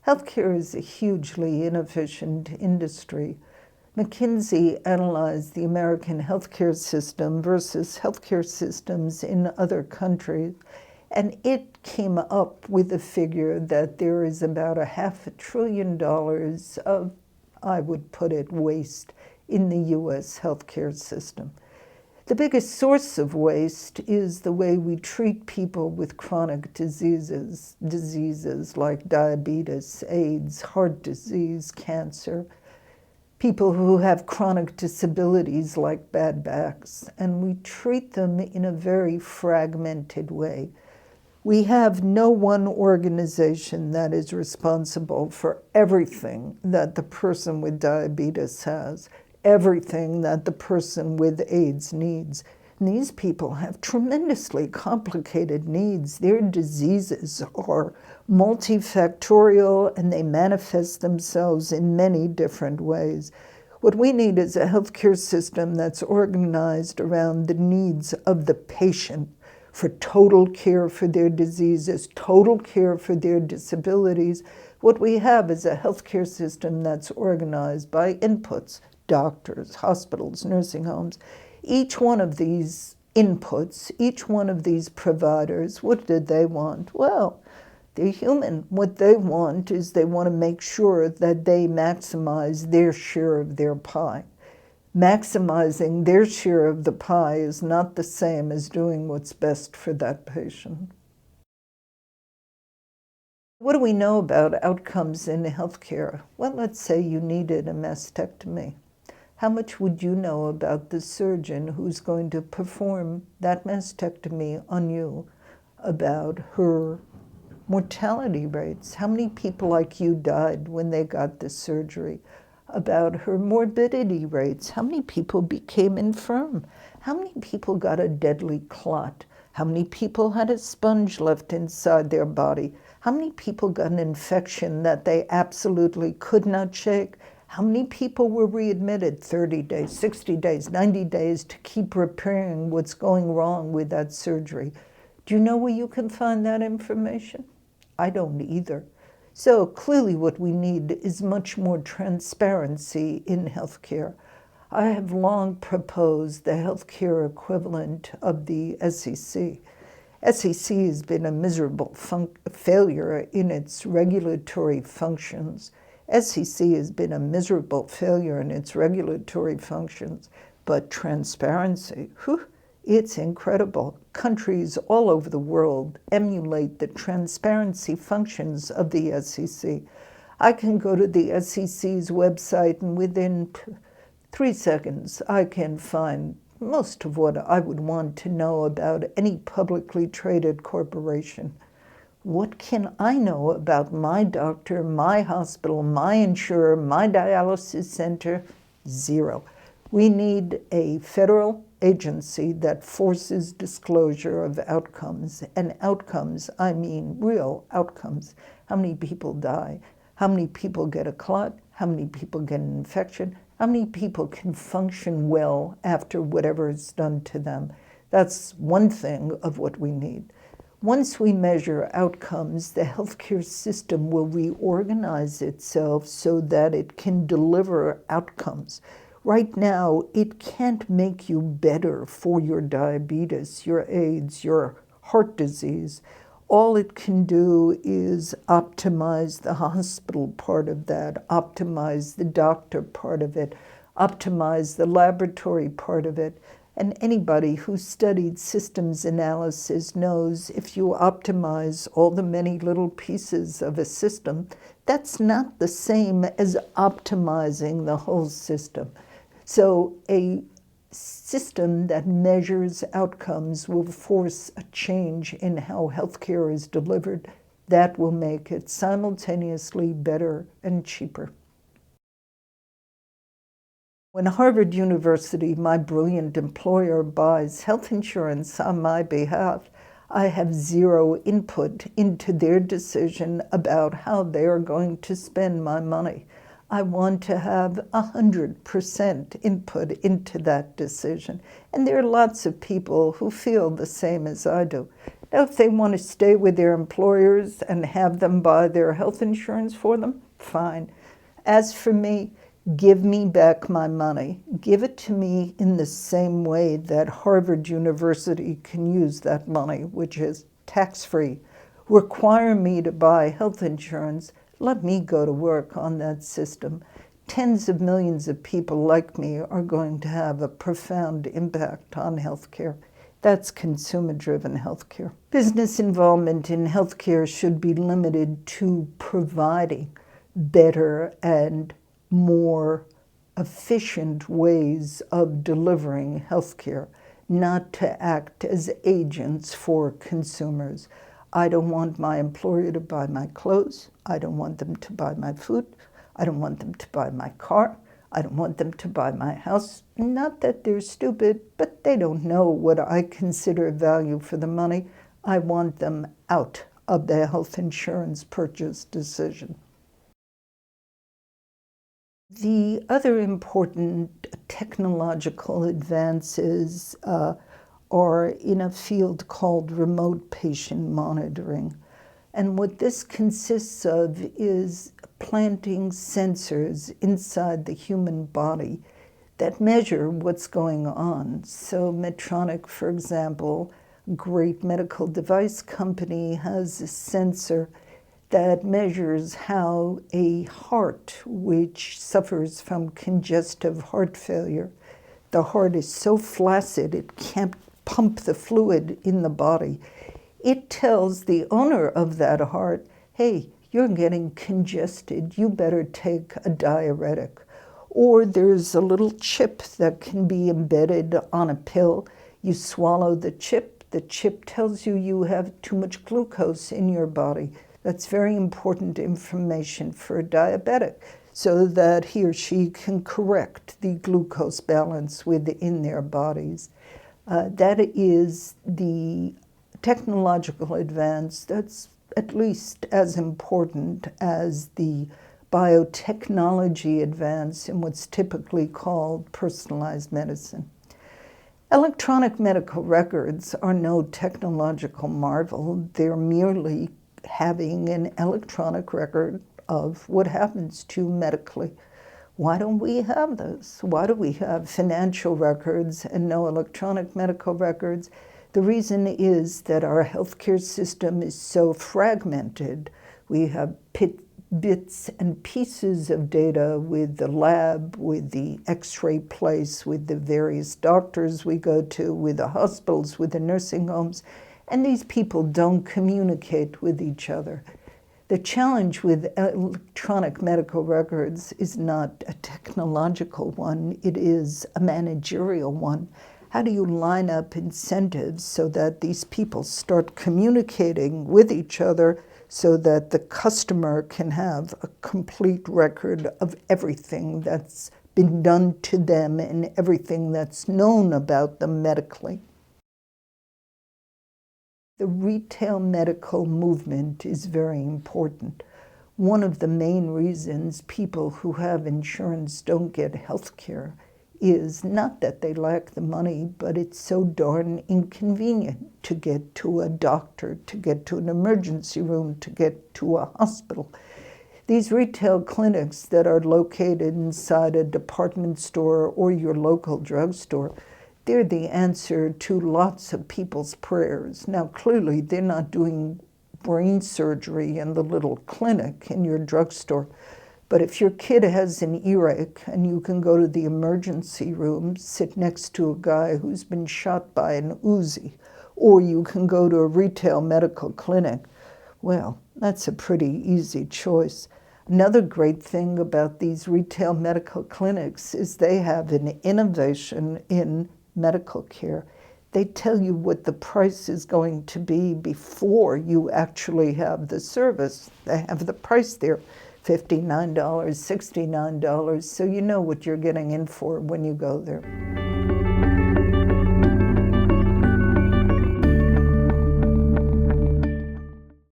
Healthcare is a hugely inefficient industry. McKinsey analyzed the American healthcare system versus healthcare systems in other countries, and it came up with a figure that there is about $500 billion of, I would put it, waste in the US healthcare system. The biggest source of waste is the way we treat people with chronic diseases like diabetes, AIDS, heart disease, cancer, people who have chronic disabilities like bad backs, and we treat them in a very fragmented way. We have no one organization that is responsible for everything that the person with diabetes has, everything that the person with AIDS needs. And these people have tremendously complicated needs. Their diseases are multifactorial and they manifest themselves in many different ways. What we need is a healthcare system that's organized around the needs of the patient, for total care for their diseases, total care for their disabilities. What we have is a healthcare system that's organized by inputs, doctors, hospitals, nursing homes. Each one of these inputs, each one of these providers, what did they want? Well, they're human. What they want is they want to make sure that they maximize their share of their pie. Maximizing their share of the pie is not the same as doing what's best for that patient. What do we know about outcomes in healthcare? Well, let's say you needed a mastectomy. How much would you know about the surgeon who's going to perform that mastectomy on you, about her mortality rates? How many people like you died when they got this surgery? About her morbidity rates. How many people became infirm? How many people got a deadly clot? How many people had a sponge left inside their body? How many people got an infection that they absolutely could not shake? How many people were readmitted 30 days, 60 days, 90 days to keep repairing what's going wrong with that surgery? Do you know where you can find that information? I don't either. So clearly what we need is much more transparency in healthcare. I have long proposed the healthcare equivalent of the SEC. SEC has been a miserable failure in its regulatory functions. SEC has been a miserable failure in its regulatory functions, but transparency, whew, it's incredible. Countries all over the world emulate the transparency functions of the SEC. I can go to the SEC's website and within 3 seconds I can find most of what I would want to know about any publicly traded corporation. What can I know about my doctor, my hospital, my insurer, my dialysis center? Zero. We need a federal agency that forces disclosure of outcomes. And outcomes, I mean real outcomes. How many people die? How many people get a clot? How many people get an infection? How many people can function well after whatever is done to them? That's one thing of what we need. Once we measure outcomes, the healthcare system will reorganize itself so that it can deliver outcomes. Right now, it can't make you better for your diabetes, your AIDS, your heart disease. All it can do is optimize the hospital part of that, optimize the doctor part of it, optimize the laboratory part of it. And anybody who studied systems analysis knows if you optimize all the many little pieces of a system, that's not the same as optimizing the whole system. So a system that measures outcomes will force a change in how healthcare is delivered. That will make it simultaneously better and cheaper. When Harvard University, my brilliant employer, buys health insurance on my behalf, I have zero input into their decision about how they are going to spend my money. I want to have 100% input into that decision. And there are lots of people who feel the same as I do. Now, if they want to stay with their employers and have them buy their health insurance for them, fine. As for me, give me back my money. Give it to me in the same way that Harvard University can use that money, which is tax-free. Require me to buy health insurance. Let me go to work on that system. Tens of millions of people like me are going to have a profound impact on healthcare. That's consumer-driven healthcare. Business involvement in healthcare should be limited to providing better and more efficient ways of delivering healthcare, not to act as agents for consumers. I don't want my employer to buy my clothes. I don't want them to buy my food. I don't want them to buy my car. I don't want them to buy my house. Not that they're stupid, but they don't know what I consider value for the money. I want them out of the health insurance purchase decision. The other important technological advances are in a field called remote patient monitoring. And what this consists of is planting sensors inside the human body that measure what's going on. So Medtronic, for example, a great medical device company, has a sensor that measures how a heart which suffers from congestive heart failure, the heart is so flaccid it can't pump the fluid in the body. It tells the owner of that heart, hey, you're getting congested, you better take a diuretic. Or there's a little chip that can be embedded on a pill. You swallow the chip tells you you have too much glucose in your body. That's very important information for a diabetic, so that he or she can correct the glucose balance within their bodies. That is the technological advance that's at least as important as the biotechnology advance in what's typically called personalized medicine. Electronic medical records are no technological marvel. They're merely having an electronic record of what happens to you medically. Why don't we have this? Why do we have financial records and no electronic medical records? The reason is that our healthcare system is so fragmented. We have bits and pieces of data with the lab, with the x-ray place, with the various doctors we go to, with the hospitals, with the nursing homes, and these people don't communicate with each other. The challenge with electronic medical records is not a technological one, it is a managerial one. How do you line up incentives so that these people start communicating with each other so that the customer can have a complete record of everything that's been done to them and everything that's known about them medically? The retail medical movement is very important. One of the main reasons people who have insurance don't get health care is not that they lack the money, but it's so darn inconvenient to get to a doctor, to get to an emergency room, to get to a hospital. These retail clinics that are located inside a department store or your local drugstore, they're the answer to lots of people's prayers. Now, clearly, they're not doing brain surgery in the little clinic in your drugstore. But if your kid has an earache and you can go to the emergency room, sit next to a guy who's been shot by an Uzi, or you can go to a retail medical clinic, well, that's a pretty easy choice. Another great thing about these retail medical clinics is they have an innovation in medical care. They tell you what the price is going to be before you actually have the service. They have the price there, $59, $69, so you know what you're getting in for when you go there.